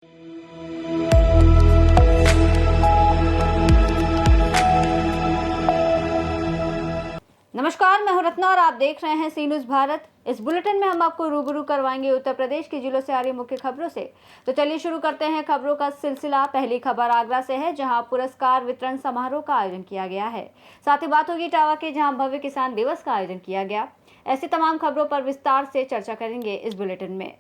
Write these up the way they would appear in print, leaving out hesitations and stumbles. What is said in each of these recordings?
नमस्कार, मैं हूं रत्ना और आप देख रहे हैं सी न्यूज़ भारत। इस बुलेटिन में हम आपको रूबरू करवाएंगे उत्तर प्रदेश के जिलों से आ रही मुख्य खबरों से। तो चलिए शुरू करते हैं खबरों का सिलसिला। पहली खबर आगरा से है, जहां पुरस्कार वितरण समारोह का आयोजन किया गया है। साथ ही बात होगी इटावा के, जहां भव्य किसान दिवस का आयोजन किया गया। ऐसी तमाम खबरों पर विस्तार से चर्चा करेंगे इस बुलेटिन में।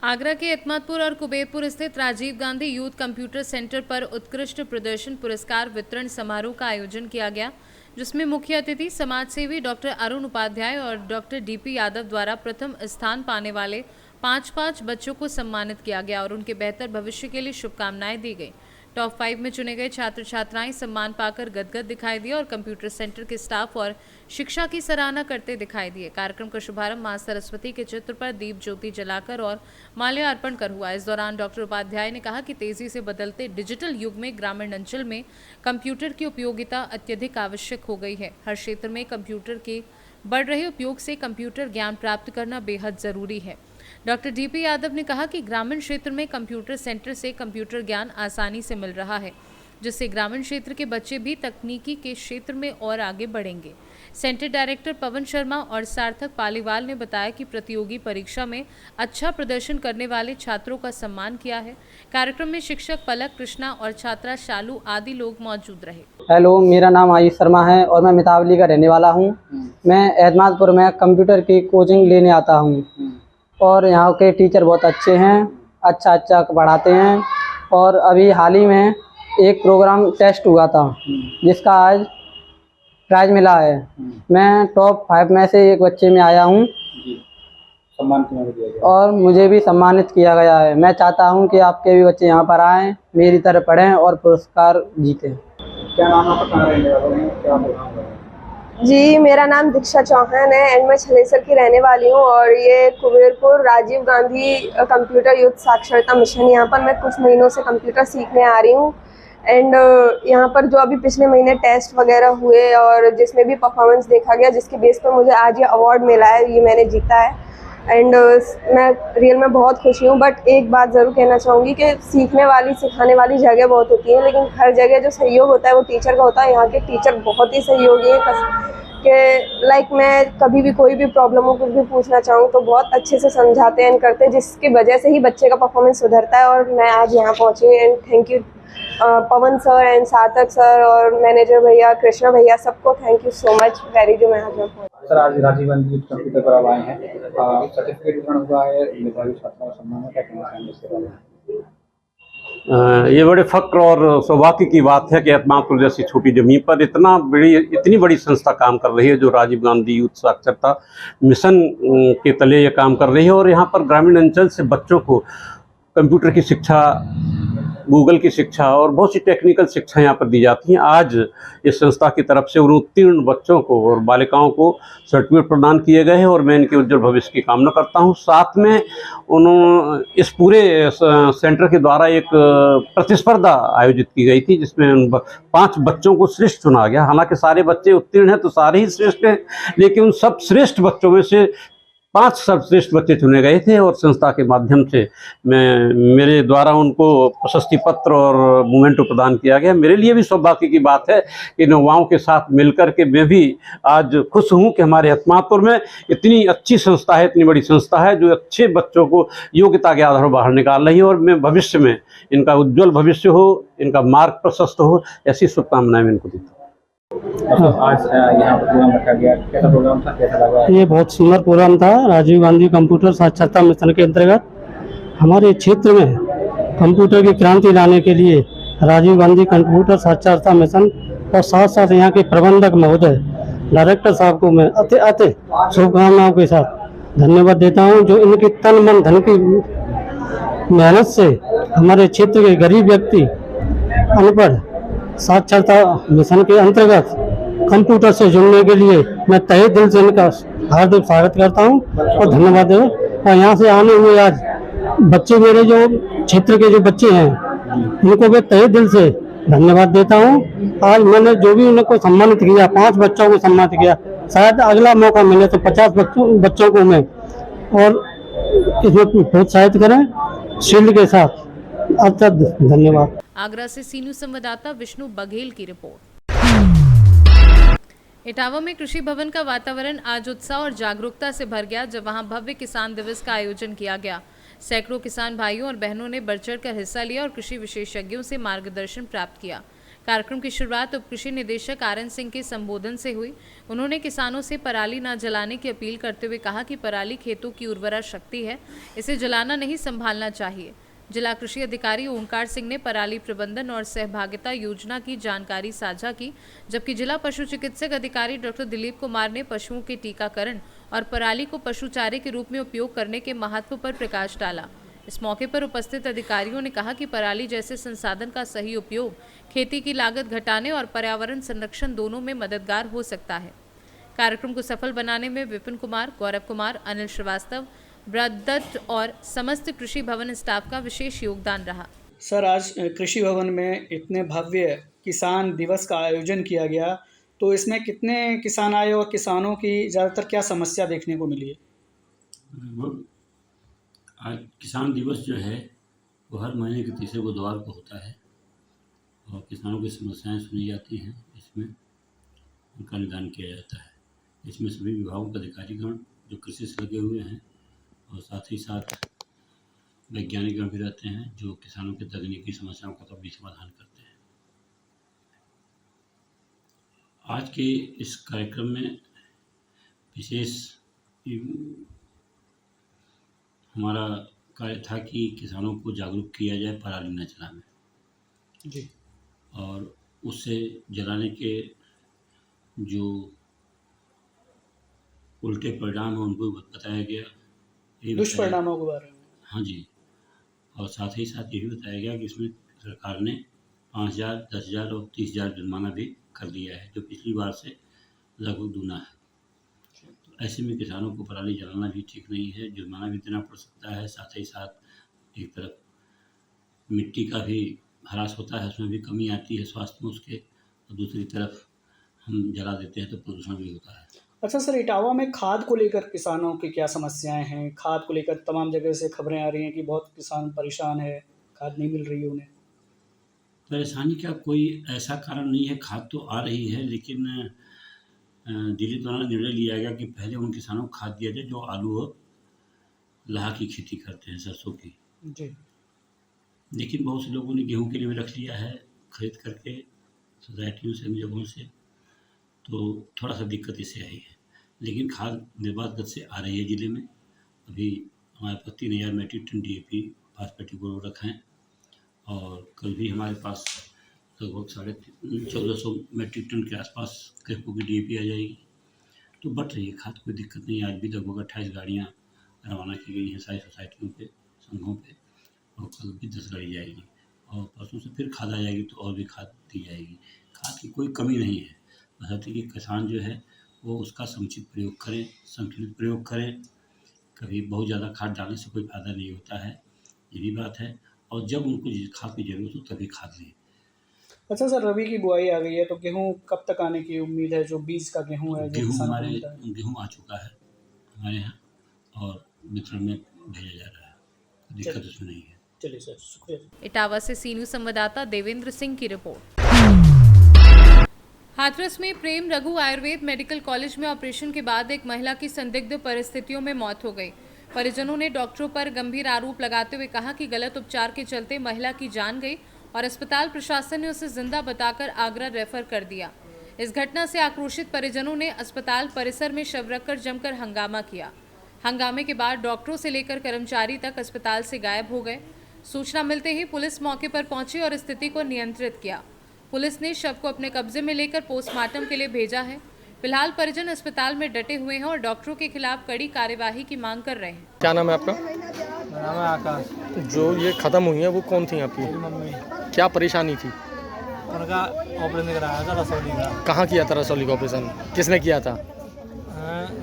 आगरा के एतमादपुर और कुबेरपुर स्थित Rajiv Gandhi youth computer centre पर उत्कृष्ट प्रदर्शन पुरस्कार वितरण समारोह का आयोजन किया गया, जिसमें मुख्य अतिथि समाज सेवी डॉक्टर अरुण उपाध्याय और डॉक्टर डीपी यादव द्वारा प्रथम स्थान पाने वाले 5 बच्चों को सम्मानित किया गया और उनके बेहतर भविष्य के लिए शुभकामनाएं दी गई। टॉप 5 में चुने गए छात्र छात्राएं सम्मान पाकर गदगद दिखाई दिए और कंप्यूटर सेंटर के स्टाफ और शिक्षा की सराहना करते दिखाई दिए। कार्यक्रम का शुभारंभ मां सरस्वती के चित्र पर दीप ज्योति जलाकर और माल्यार्पण कर हुआ। इस दौरान डॉक्टर उपाध्याय ने कहा कि तेजी से बदलते डिजिटल युग में ग्रामीण अंचल में कंप्यूटर की उपयोगिता अत्यधिक आवश्यक हो गई है। हर क्षेत्र में कंप्यूटर के बढ़ रहे उपयोग से कंप्यूटर ज्ञान प्राप्त करना बेहद जरूरी है। डॉक्टर डीपी यादव ने कहा कि ग्रामीण क्षेत्र में कंप्यूटर सेंटर से कंप्यूटर ज्ञान आसानी से मिल रहा है, जिससे ग्रामीण क्षेत्र के बच्चे भी तकनीकी के क्षेत्र में और आगे बढ़ेंगे। सेंटर डायरेक्टर पवन शर्मा और सार्थक पालीवाल ने बताया कि प्रतियोगी परीक्षा में अच्छा प्रदर्शन करने वाले छात्रों का सम्मान किया है। कार्यक्रम में शिक्षक पलक, कृष्णा और छात्रा शालू आदि लोग मौजूद रहे। हेलो, मेरा नाम आयुष शर्मा है और मैं मितावली का रहने वाला हूँ। मैं एतमादपुर में कंप्यूटर की कोचिंग लेने आता हूँ और यहाँ के टीचर बहुत अच्छे हैं, अच्छा पढ़ाते हैं। और अभी हाल ही में एक प्रोग्राम टेस्ट हुआ था जिसका आज प्राइज मिला है। मैं टॉप 5 में से एक बच्चे में आया हूँ और मुझे भी सम्मानित किया गया है। मैं चाहता हूँ कि आपके भी बच्चे यहाँ पर आएँ, मेरी तरह पढ़ें और पुरस्कार जीतें। क्या नाम है आपका? रहने वाले हैं क्या नाम? जी, मेरा नाम दीक्षा चौहान है एंड मैं छलेसर की रहने वाली हूँ और ये कुबेरपुर राजीव गांधी कंप्यूटर युद्ध साक्षरता मिशन, यहाँ पर मैं कुछ महीनों से कंप्यूटर सीखने आ रही हूँ। एंड यहाँ पर जो अभी पिछले महीने टेस्ट वगैरह हुए और जिसमें भी परफॉर्मेंस देखा गया, जिसके बेस पर मुझे आज ये अवार्ड मिला है, ये मैंने जीता है। एंड मैं रियल में बहुत खुशी हूँ। बट एक बात ज़रूर कहना चाहूँगी कि सीखने वाली सिखाने वाली जगह बहुत होती है, लेकिन हर जगह जो सहयोग होता है वो टीचर का होता है। यहाँ के टीचर बहुत ही सहयोगी हैं कि लाइक मैं कभी भी कोई भी प्रॉब्लम हो, कुछ भी पूछना चाहूँ तो बहुत अच्छे से समझाते हैं, करते हैं, जिसकी वजह से ही बच्चे का परफॉर्मेंस सुधरता है। और मैं आज यहाँ पहुँची and thank you Pawan sir and सार्थक सर और मैनेजर भैया, कृष्णा भैया, सबको thank you so much very जो मैं आज पहुँची। सर, आज राजीव गांधी कंप्यूटर पर आए हैं, सर्टिफिकेट वितरण हुआ है, मेधावी छात्राओं का सम्मान है, क्या कहना चाहेंगे इसके बारे में? ये बड़े फक्र और सौभाग्य की बात है कि एतमादपुर जैसी छोटी जमीन पर इतनी बड़ी संस्था काम कर रही है, जो राजीव गांधी यूथ साक्षरता मिशन के तले ये काम कर रही है। और यहाँ पर ग्रामीण अंचल से बच्चों को कंप्यूटर की शिक्षा, गूगल की शिक्षा और बहुत सी टेक्निकल शिक्षा यहाँ पर दी जाती हैं। आज इस संस्था की तरफ से उन उत्तीर्ण बच्चों को और बालिकाओं को सर्टिफिकेट प्रदान किए गए हैं और मैं इनके उज्जवल भविष्य की कामना करता हूँ। साथ में उन्होंने इस पूरे सेंटर के द्वारा एक प्रतिस्पर्धा आयोजित की गई थी, जिसमें 5 बच्चों को श्रेष्ठ चुना गया। हालांकि सारे बच्चे उत्तीर्ण हैं तो सारे ही श्रेष्ठ हैं, लेकिन उन सब श्रेष्ठ बच्चों में से 5 सर्वश्रेष्ठ बच्चे चुने गए थे और संस्था के माध्यम से मेरे द्वारा उनको प्रशस्ति पत्र और मोमेंटो प्रदान किया गया। मेरे लिए भी सौभाग्य की बात है कि युवाओं के साथ मिलकर के मैं भी आज खुश हूं कि हमारे एतमादपुर में इतनी अच्छी संस्था है, इतनी बड़ी संस्था है जो अच्छे बच्चों को योग्यता के आधार पर बाहर निकाल रही है। और मैं भविष्य में इनका उज्ज्वल भविष्य हो, इनका मार्ग प्रशस्त हो, ऐसी शुभकामनाएं मैं इनको देता हूँ। आज यहाँ पर प्रोग्राम रखा गया, कैसा प्रोग्राम था, कैसा लगा? ये बहुत सुंदर प्रोग्राम था। राजीव गांधी कंप्यूटर साक्षरता मिशन के अंतर्गत हमारे क्षेत्र में कंप्यूटर की क्रांति लाने के लिए राजीव गांधी कंप्यूटर साक्षरता मिशन और साथ साथ यहाँ के प्रबंधक महोदय, डायरेक्टर साहब को मैं अति शुभकामनाओं के साथ धन्यवाद देता हूँ, जो इनकी तन मन धन की मेहनत से हमारे क्षेत्र के गरीब व्यक्ति, अनपढ़, साक्षरता मिशन के अंतर्गत कंप्यूटर से जुड़ने के लिए मैं तहे दिल से इनका हार्दिक स्वागत करता हूं और धन्यवाद दें। और यहाँ से आने हुए आज बच्चे, मेरे जो क्षेत्र के जो बच्चे हैं, इनको मैं तहे दिल से धन्यवाद देता हूं। आज मैंने जो भी उनको सम्मानित किया, 5 बच्चों को सम्मानित किया, शायद अगला मौका मिले तो 50 बच्चों को मैं और इसमें प्रोत्साहित करें शील्ड के साथ। अत्यंत धन्यवाद। आगरा से सीनू संवाददाता विष्णु बघेल की रिपोर्ट। इटावा में कृषि भवन का वातावरण आज उत्साह और जागरूकता से भर गया, जब वहां भव्य किसान दिवस का आयोजन किया गया। सैकड़ों किसान भाइयों और बहनों ने बढ़ चढ़कर हिस्सा लिया और कृषि विशेषज्ञों से मार्गदर्शन प्राप्त किया। कार्यक्रम की शुरुआत उप कृषि निदेशक आरएन सिंह के संबोधन से हुई। उन्होंने किसानों से पराली न जलाने की अपील करते हुए कहा कि पराली खेतों की उर्वरा शक्ति है, इसे जलाना नहीं संभालना चाहिए। जिला कृषि अधिकारी ओंकार सिंह ने पराली प्रबंधन और सहभागिता योजना की जानकारी साझा की, जबकि जिला पशु चिकित्सक अधिकारी डॉक्टर दिलीप कुमार ने पशुओं के टीकाकरण और पराली को पशु चारे के रूप में उपयोग करने के महत्व पर प्रकाश डाला। इस मौके पर उपस्थित अधिकारियों ने कहा कि पराली जैसे संसाधन का सही उपयोग खेती की लागत घटाने और पर्यावरण संरक्षण दोनों में मददगार हो सकता है। कार्यक्रम को सफल बनाने में विपिन कुमार, गौरव कुमार, अनिल श्रीवास्तव, ब्रदत्त और समस्त कृषि भवन स्टाफ का विशेष योगदान रहा। सर, आज कृषि भवन में इतने भव्य किसान दिवस का आयोजन किया गया, तो इसमें कितने किसान आए और किसानों की ज़्यादातर क्या समस्या देखने को मिली है? आज किसान दिवस जो है वो हर महीने के तीसरे बुधवार को होता है और किसानों की समस्याएं सुनी जाती हैं, इसमें उनका निदान किया जाता है। इसमें सभी विभागों के अधिकारीगण जो कृषि से लगे हुए हैं और साथ ही साथ वैज्ञानिकगण भी रहते हैं जो किसानों के तकनीकी समस्याओं का भी समाधान करते हैं। आज के इस कार्यक्रम में विशेष हमारा कार्य था कि किसानों को जागरूक किया जाए पराली न जलाने जी, और उससे जलाने के जो उल्टे परिणाम हैं उनको बताया गया, दुष्परिणामों के बारे में। हाँ जी, और साथ ही साथ ये भी बताया गया कि इसमें सरकार ने 5,000, 10,000 और 30,000 जुर्माना भी कर दिया है, जो पिछली बार से लगभग दूना है। तो ऐसे में किसानों को पराली जलाना भी ठीक नहीं है, जुर्माना भी देना पड़ सकता है। साथ ही साथ एक तरफ मिट्टी का भी ह्रास होता है, उसमें भी कमी आती है स्वास्थ्य में उसके, और दूसरी तरफ हम जला देते हैं तो प्रदूषण भी होता है। अच्छा सर, इटावा में खाद को लेकर किसानों की क्या समस्याएं हैं? खाद को लेकर तमाम जगह से खबरें आ रही हैं कि बहुत किसान परेशान है, खाद नहीं मिल रही है उन्हें। परेशानी का कोई ऐसा कारण नहीं है, खाद तो आ रही है, लेकिन दिल्ली द्वारा निर्णय लिया गया कि पहले उन किसानों को खाद दिया जाए जो आलू और लाह की खेती करते हैं, सरसों की। जी, लेकिन बहुत से लोगों ने गेहूं के लिए भी रख लिया है खरीद करके सोसाइटियों से, इन जगहों से, तो थोड़ा सा दिक्कत इससे आई है। लेकिन खाद निर्बाध गति से आ रही है ज़िले में। अभी हमारे पास 3,000 मैट्रिक टन DAP फास्फेटिक उर्वरक हैं और कल भी हमारे पास लगभग 1450 मैट्रिक टन के आसपास कृषकों की DAP आ जाएगी। तो बढ़ रही है खाद, कोई दिक्कत नहीं है। आज भी लगभग 28 गाड़ियाँ रवाना की गई हैं सारी सोसाइटियों पे, संघों पे, और कल भी 10 गाड़ी जाएगी और परसों से फिर खाद आ जाएगी तो और भी खाद दी जाएगी। खाद की कोई कमी नहीं है, बशर्ते कि किसान जो है वो उसका समुचित प्रयोग करें, संतुलित प्रयोग करें। कभी बहुत ज़्यादा खाद डालने से कोई फ़ायदा नहीं होता है, ये भी बात है। और जब उनको खाद की ज़रूरत हो तभी खाद लें। अच्छा सर, रबी की बुआई आ गई है, तो गेहूं कब तक आने की उम्मीद है? जो बीज का गेहूं है, जो गेहूँ आ चुका है हमारे यहाँ और वितरण में भेजा जा रहा है, दिक्कत उसमें नहीं है। चलिए सर, शुक्रिया। इटावा से सीनू संवाददाता देवेंद्र सिंह की रिपोर्ट। हाथरस में प्रेम रघु आयुर्वेद मेडिकल कॉलेज में ऑपरेशन के बाद एक महिला की संदिग्ध परिस्थितियों में मौत हो गई। परिजनों ने डॉक्टरों पर गंभीर आरोप लगाते हुए कहा कि गलत उपचार के चलते महिला की जान गई और अस्पताल प्रशासन ने उसे जिंदा बताकर आगरा रेफर कर दिया। इस घटना से आक्रोशित परिजनों ने अस्पताल परिसर में शव रखकर जमकर हंगामा किया। हंगामे के बाद डॉक्टरों से लेकर कर्मचारी तक अस्पताल से गायब हो गए। सूचना मिलते ही पुलिस मौके पर पहुंची और स्थिति को नियंत्रित किया। पुलिस ने शव को अपने कब्जे में लेकर पोस्टमार्टम के लिए भेजा है। फिलहाल परिजन अस्पताल में डटे हुए हैं और डॉक्टरों के खिलाफ कड़ी कार्यवाही की मांग कर रहे हैं। क्या नाम है आपका? मेरा नाम है आकाश। जो ये खत्म हुई है वो कौन थी आपकी? मम्मी। क्या परेशानी थी? उनका ऑपरेशन कराया था रसौली का। कहाँ किया था रसौली का ऑपरेशन? किसने किया था?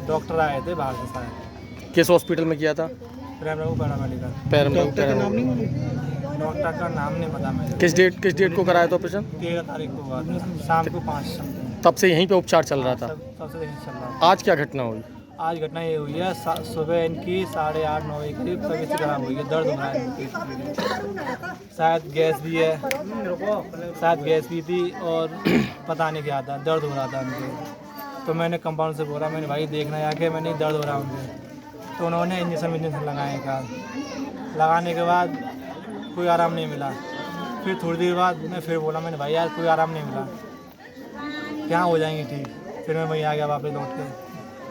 डॉक्टर आए थे बाहर से शायद। किस हॉस्पिटल में किया था? प्रेम रघु पैरा मेडिकल। डॉक्टर का नाम नहीं पता मुझे। किस डेट को कराया था ऑपरेशन? 13 तारीख को हुआ था, शाम को 5 तब से यहीं पे उपचार चल रहा था? तब से यहीं चल रहा था। आज क्या घटना हुई? आज घटना ये हुई है, सुबह इनकी 8:30-9 के करीब तबीयत खराब हुई है, दर्द हो रहा है। शायद गैस भी है, शायद गैस भी थी और पता नहीं क्या था, दर्द हो रहा था उनके। तो मैंने कंपाउंड से बोला, मैंने भाई देखना जाके, मैंने दर्द हो रहा है उनके। तो उन्होंने इंजेक्शन लगाए का, लगाने के बाद कोई आराम नहीं मिला। फिर थोड़ी देर बाद मैं फिर बोला, मैंने भाई यार कोई आराम नहीं मिला, क्या हो जाएंगे ठीक। फिर मैं वहीं आ गया वापस लौट के।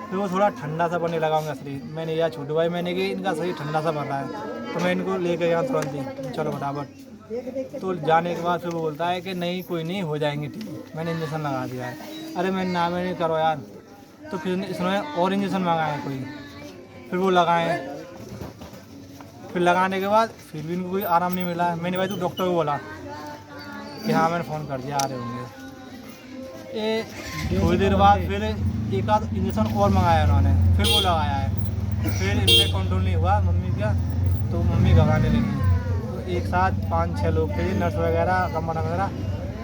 फिर वो थोड़ा ठंडा सा पड़ने लगा उनका शरीर। मैंने यार छोटू भाई, मैंने कि इनका शरीर ठंडा सा पड़ रहा है, तो मैं इनको लेकर गया तुरंत ही, चलो फटाफट। तो जाने के बाद फिर वो बोलता है कि नहीं कोई नहीं, हो जाएंगे ठीक, मैंने इंजेक्शन लगा दिया है। अरे मैंने ना मैंने करो यार। तो फिर इसने और इंजेक्शन मंगाए कोई, फिर वो लगाए। फिर लगाने के बाद फिर भी इनको कोई आराम नहीं मिला। मैंने भाई तो डॉक्टर को बोला कि हाँ मैंने फ़ोन कर दिया, आ रहे होंगे। ये थोड़ी देर बाद फिर एक आध इंजेक्शन और मंगाया उन्होंने, फिर वो लगाया है। फिर इनसे कंट्रोल नहीं हुआ मम्मी का, तो मम्मी घबराने लगी। तो एक साथ 5-6 लोग थे, नर्स वगैरह, कमरा वगैरह,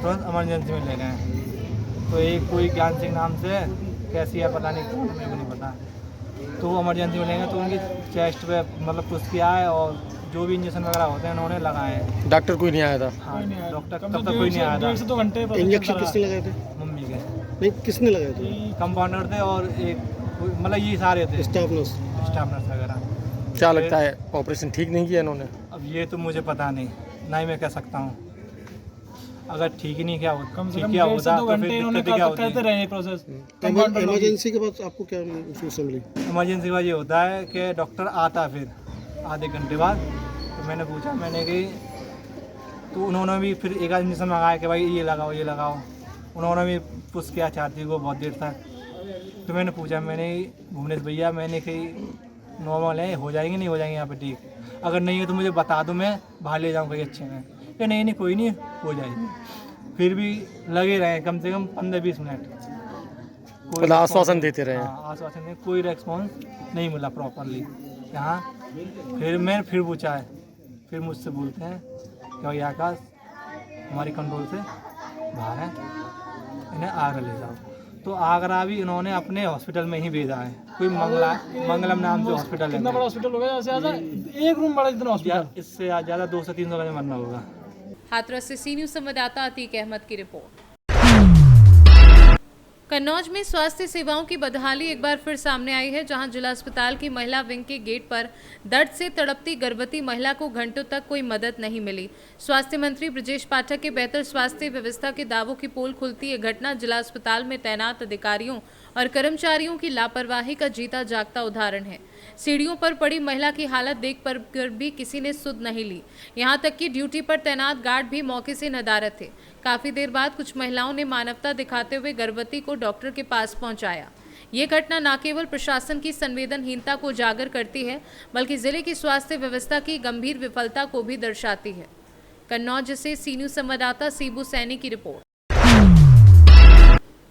तुरंत इमरजेंसी में ले गए। तो एक कोई ज्ञान सिंह नाम से, कैसी है पता नहीं, मेरे को नहीं पता। तो वो इमरजेंसी में ले गए, तो उनकी चेस्ट पे मतलब पुश किया है और जो भी इंजेक्शन वगैरह होते हैं उन्होंने लगाए हैं। डॉक्टर कोई नहीं आया था? हाँ, डॉक्टर तब तक कोई नहीं आया था। 1.5 घंटे इंजेक्शन किसने लगाए थे? मम्मी के। नहीं, किसने लगाए थे? कंपाउंडर थे और एक मतलब ये सारे थे, स्टाफ नर्स वगैरह। क्या लगता है ऑपरेशन ठीक नहीं किया इन्होंने? अब ये तो मुझे पता नहीं, ना ही मैं कह सकता हूँ। अगर ठीक ही नहीं किया होता, कम से कम क्या 1.5 होता से 2 तो घंटे फिर इन्होंने दिक्कत क्या होती। करते रहे प्रोसेस। इमरजेंसी के बाद आपको क्या सूचना मिली? इमरजेंसी का ये होता है कि डॉक्टर आता फिर आधे घंटे बाद। तो मैंने पूछा, मैंने कि तो उन्होंने भी फिर एक आध इंजेक्शन मंगाया कि भाई ये लगाओ ये लगाओ। उन्होंने भी पुश किया छाती को बहुत देर तक। तो मैंने पूछा, मैंने भुवनेश भैया, मैंने कही नॉर्मल है, हो जाएंगे नहीं हो जाएंगे यहाँ पे ठीक, अगर नहीं है तो मुझे बता दो, मैं बाहर ले जाऊँ कहीं अच्छे में। कि नहीं कोई नहीं, हो जाएगी। फिर भी लगे रहे कम से कम 15-20 मिनट, मतलब आश्वासन देते रहे? हाँ, आश्वासन दे, कोई रेस्पॉन्स नहीं मिला प्रॉपरली यहाँ। फिर मैं फिर पूछा है, फिर मुझसे बोलते हैं कि भाई आकाश हमारी कंट्रोल से बाहर है, इन्हें आगरा ले जाओ। तो आगरा भी इन्होंने अपने हॉस्पिटल में ही भेजा है, कोई मंगलम नाम से हॉस्पिटल है। कितना बड़ा हॉस्पिटल होगा? ज़्यादा एक रूम बड़ा इतना हॉस्पिटल? इससे ज़्यादा 200-300 का मरना होगा। हाथरस से सी न्यूज़ संवाददाता अतीक अहमद की रिपोर्ट। कन्नौज में स्वास्थ्य सेवाओं की बदहाली एक बार फिर सामने आई है, जहां जिला अस्पताल की महिला विंग के गेट पर दर्द से तड़पती गर्भवती महिला को घंटों तक कोई मदद नहीं मिली। स्वास्थ्य मंत्री ब्रजेश पाठक के बेहतर स्वास्थ्य व्यवस्था के दावों की पोल खुलती ये घटना जिला अस्पताल में तैनात अधिकारियों और कर्मचारियों की लापरवाही का जीता जागता उदाहरण है। सीढ़ियों पर पड़ी महिला की हालत देख कर भी किसी ने सुध नहीं ली। यहां तक कि ड्यूटी पर तैनात गार्ड भी मौके से नदारद थे। काफी देर बाद कुछ महिलाओं ने मानवता दिखाते हुए गर्भवती को डॉक्टर के पास पहुंचाया। ये घटना न केवल प्रशासन की संवेदनहीनता को उजागर करती है, बल्कि जिले की स्वास्थ्य व्यवस्था की गंभीर विफलता को भी दर्शाती है। कन्नौज से सी न्यूज़ संवाददाता सीबू सैनी की रिपोर्ट।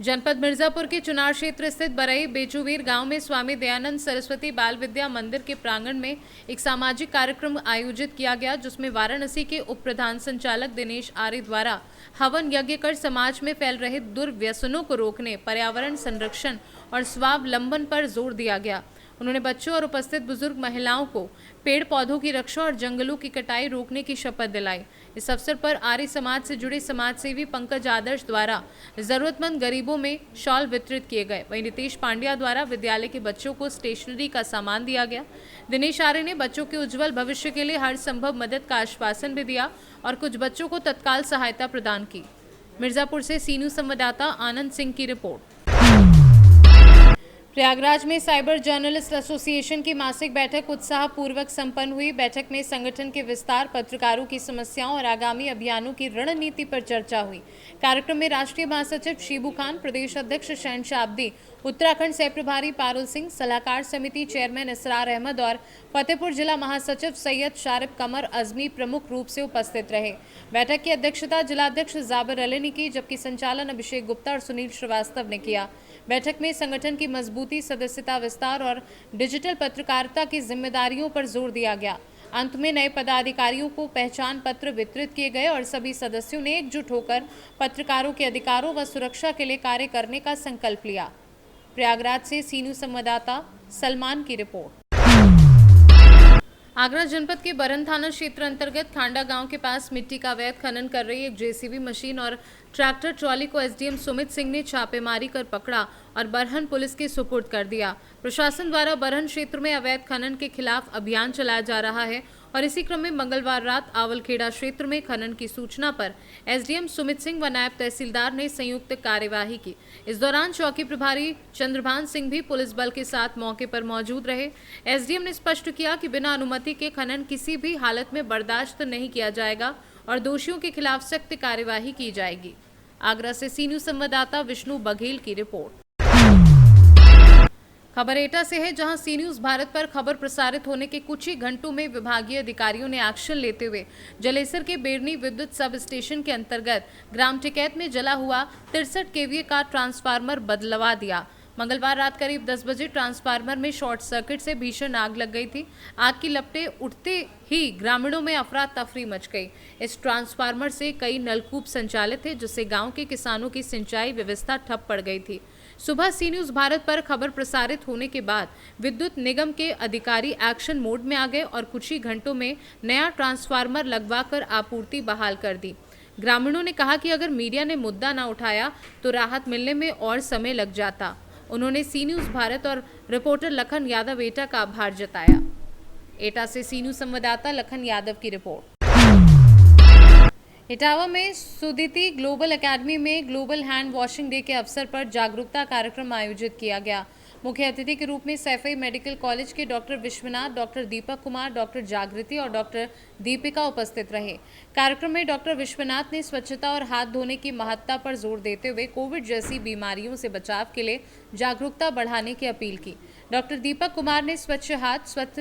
जनपद मिर्जापुर के चुनार क्षेत्र स्थित बरई बेचूवीर गांव में स्वामी दयानंद सरस्वती बाल विद्या मंदिर के प्रांगण में एक सामाजिक कार्यक्रम आयोजित किया गया, जिसमें वाराणसी के उप प्रधान संचालक दिनेश आर्य द्वारा हवन यज्ञ कर समाज में फैल रहे दुर्व्यसनों को रोकने, पर्यावरण संरक्षण और स्वावलंबन पर जोर दिया गया। उन्होंने बच्चों और उपस्थित बुजुर्ग महिलाओं को पेड़ पौधों की रक्षा और जंगलों की कटाई रोकने की शपथ दिलाई। इस अवसर पर आर्य समाज से जुड़े समाजसेवी पंकज आदर्श द्वारा जरूरतमंद गरीबों में शॉल वितरित किए गए। वहीं नितेश पांड्या द्वारा विद्यालय के बच्चों को स्टेशनरी का सामान दिया गया। दिनेश आर्य ने बच्चों के उज्जवल भविष्य के लिए हर संभव मदद का आश्वासन भी दिया और कुछ बच्चों को तत्काल सहायता प्रदान की। मिर्जापुर से सी न्यूज़ संवाददाता आनंद सिंह की रिपोर्ट। प्रयागराज में साइबर जर्नलिस्ट एसोसिएशन की मासिक बैठक उत्साहपूर्वक संपन्न हुई। बैठक में संगठन के विस्तार, पत्रकारों की समस्याओं और आगामी अभियानों की रणनीति पर चर्चा हुई। कार्यक्रम में राष्ट्रीय महासचिव शिबू खान, प्रदेश अध्यक्ष शहनशाह अब्दी, उत्तराखंड सह प्रभारी पारुल सिंह, सलाहकार समिति चेयरमैन इसरार अहमद और फतेहपुर जिला महासचिव सैयद शारिफ कमर अजमी प्रमुख रूप से उपस्थित रहे। बैठक की अध्यक्षता जिलाध्यक्ष जाबिर अली ने की, जबकि संचालन अभिषेक गुप्ता और सुनील श्रीवास्तव ने किया। बैठक में संगठन की मजबूती, सदस्यता विस्तार और डिजिटल पत्रकारिता की जिम्मेदारियों पर जोर दिया गया। अंत में नए पदाधिकारियों को पहचान पत्र वितरित किए गए और सभी सदस्यों ने एकजुट होकर पत्रकारों के अधिकारों व सुरक्षा के लिए कार्य करने का संकल्प लिया। प्रयागराज से सी न्यूज़ संवाददाता सलमान की रिपोर्ट। आगरा जनपद के बरहन थाना क्षेत्र अंतर्गत खांडा गांव के पास मिट्टी का अवैध खनन कर रही एक जेसीबी मशीन और ट्रैक्टर ट्रॉली को एसडीएम सुमित सिंह ने छापेमारी कर पकड़ा और बरहन पुलिस के सुपुर्द कर दिया। प्रशासन द्वारा बरहन क्षेत्र में अवैध खनन के खिलाफ अभियान चलाया जा रहा है और इसी क्रम में मंगलवार रात आवलखेड़ा क्षेत्र में खनन की सूचना पर एसडीएम सुमित सिंह व नायब तहसीलदार ने संयुक्त कार्यवाही की। इस दौरान चौकी प्रभारी चंद्रभान सिंह भी पुलिस बल के साथ मौके पर मौजूद रहे। एसडीएम ने स्पष्ट किया कि बिना अनुमति के खनन किसी भी हालत में बर्दाश्त नहीं किया जाएगा और दोषियों के खिलाफ सख्त कार्यवाही की जाएगी। आगरा से सी न्यूज संवाददाता विष्णु बघेल की रिपोर्ट। खबर एटा से है, जहां सी न्यूज भारत पर खबर प्रसारित होने के कुछ ही घंटों में विभागीय अधिकारियों ने एक्शन लेते हुए जलेसर के बेरनी विद्युत सब स्टेशन के अंतर्गत ग्राम टिकैत में जला हुआ 63 केवीए का ट्रांसफार्मर बदलवा दिया। मंगलवार रात करीब 10 बजे ट्रांसफार्मर में शॉर्ट सर्किट से भीषण आग लग गई थी। आग की लपटें उठते ही ग्रामीणों में अफरा तफरी मच गई। इस ट्रांसफार्मर से कई नलकूप संचालित थे, जिससे गांव के किसानों की सिंचाई व्यवस्था ठप पड़ गई थी। सुबह सी न्यूज भारत पर खबर प्रसारित होने के बाद विद्युत निगम के अधिकारी एक्शन मोड में आ गए और कुछ ही घंटों में नया ट्रांसफार्मर लगवाकर आपूर्ति बहाल कर दी। ग्रामीणों ने कहा कि अगर मीडिया ने मुद्दा न उठाया तो राहत मिलने में और समय लग जाता। उन्होंने सी न्यूज भारत और रिपोर्टर लखन यादव एटा का आभार जताया। एटा से सी न्यूज संवाददाता लखन यादव की रिपोर्ट। इटावा में सुदिति ग्लोबल एकेडमी में ग्लोबल हैंड वॉशिंग डे के अवसर पर जागरूकता कार्यक्रम आयोजित किया गया। मुख्य अतिथि के रूप में सैफई मेडिकल कॉलेज के doctor Vishwanath, doctor Deepak Kumar, doctor जागृति और डॉक्टर दीपिका उपस्थित रहे। कार्यक्रम में डॉक्टर विश्वनाथ ने स्वच्छता और हाथ धोने की महत्ता पर जोर देते हुए कोविड जैसी बीमारियों से बचाव के लिए जागरूकता बढ़ाने की अपील की। डॉक्टर दीपक कुमार ने स्वच्छ हाथ स्वस्थ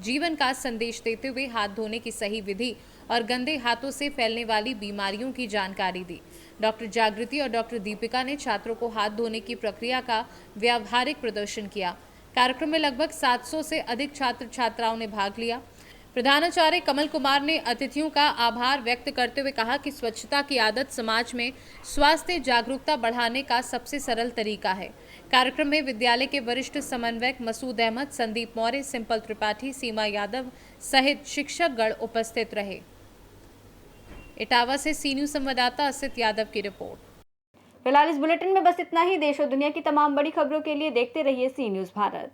जीवन का संदेश देते हुए हाथ धोने की सही विधि और गंदे हाथों से फैलने वाली बीमारियों की जानकारी दी। डॉक्टर जागृति और डॉक्टर दीपिका ने छात्रों को हाथ धोने की प्रक्रिया का व्यावहारिक प्रदर्शन किया। कार्यक्रम में लगभग 700 से अधिक छात्र छात्राओं ने भाग लिया। प्रधानाचार्य कमल कुमार ने अतिथियों का आभार व्यक्त करते हुए कहा कि स्वच्छता की आदत समाज में स्वास्थ्य जागरूकता बढ़ाने का सबसे सरल तरीका है। कार्यक्रम में विद्यालय के वरिष्ठ समन्वयक मसूद अहमद, संदीप मौर्य, सिंपल त्रिपाठी, सीमा यादव सहित शिक्षकगण उपस्थित रहे। इटावा से सी न्यूज संवाददाता असित यादव की रिपोर्ट। फिलहाल इस बुलेटिन में बस इतना ही। देश और दुनिया की तमाम बड़ी खबरों के लिए देखते रहिए सी न्यूज भारत।